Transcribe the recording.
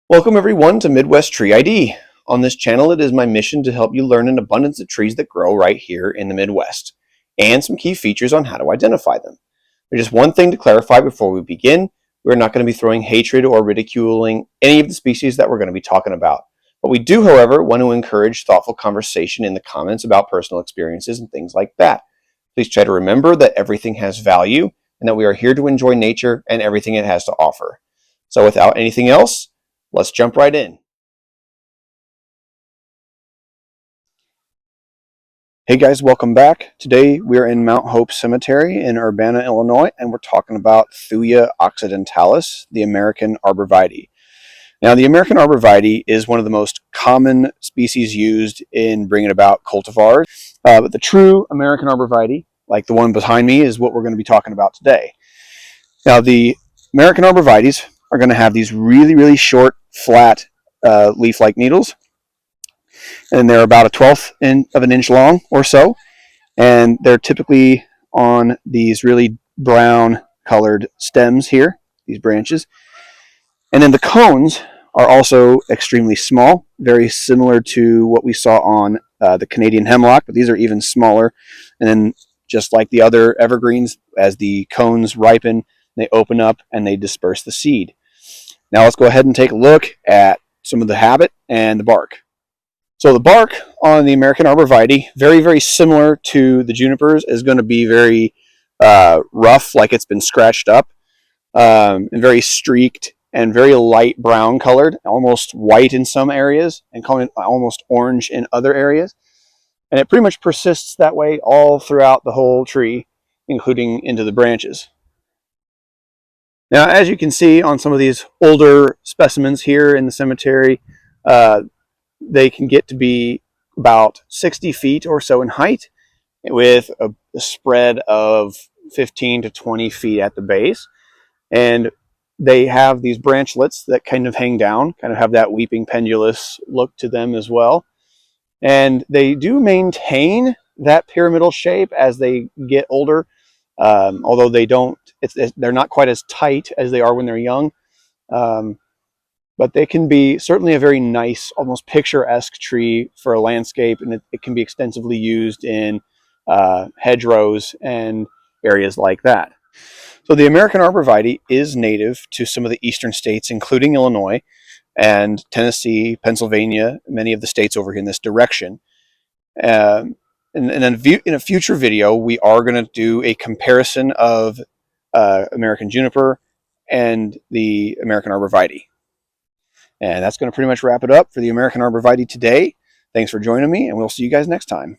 Welcome everyone to Midwest Tree ID. On this channel, it is my mission to help you learn an abundance of trees that grow right here in the Midwest, and some key features on how to identify them. There's just one thing to clarify before we begin. We're not going to be throwing hatred or ridiculing any of the species that we're going to be talking about. But we do, however, want to encourage thoughtful conversation in the comments about personal experiences and things like that. Please try to remember that everything has value and that we are here to enjoy nature and everything it has to offer. So without anything else, let's jump right in. Hey guys, welcome back. Today we're in Mount Hope Cemetery in Urbana, Illinois, and we're talking about Thuja occidentalis, the American Arborvitae. Now, the American Arborvitae is one of the most common species used in bringing about cultivars, but the true American Arborvitae, like the one behind me, is what we're going to be talking about today. Now, the American Arborvitaes are going to have these really short, flat leaf-like needles, and they're about a 1/12 of an inch long or so, and they're typically on these really brown colored stems here, these branches. And then the cones are also extremely small, very similar to what we saw on the Canadian hemlock, but these are even smaller. And then just like the other evergreens, as the cones ripen, they open up and they disperse the seed. Now let's go ahead and take a look at some of the habit and the bark. So the bark on the American Arborvitae, very similar to the junipers, is going to be very rough, like it's been scratched up, and very streaked and very light brown colored, almost white in some areas and almost orange in other areas. And it pretty much persists that way all throughout the whole tree, including into the branches. Now, as you can see on some of these older specimens here in the cemetery, they can get to be about 60 feet or so in height, with a spread of 15 to 20 feet at the base. And they have these branchlets that kind of hang down, kind of have that weeping pendulous look to them as well. And they do maintain that pyramidal shape as they get older, although they're not quite as tight as they are when they're young. But they can be certainly a very nice, almost picturesque tree for a landscape, and it can be extensively used in hedgerows and areas like that. So the American Arborvitae is native to some of the eastern states, including Illinois and Tennessee, Pennsylvania, many of the states over here in this direction. And in a future video, we are going to do a comparison of American juniper and the American Arborvitae. And that's going to pretty much wrap it up for the American Arborvitae today. Thanks for joining me, and we'll see you guys next time.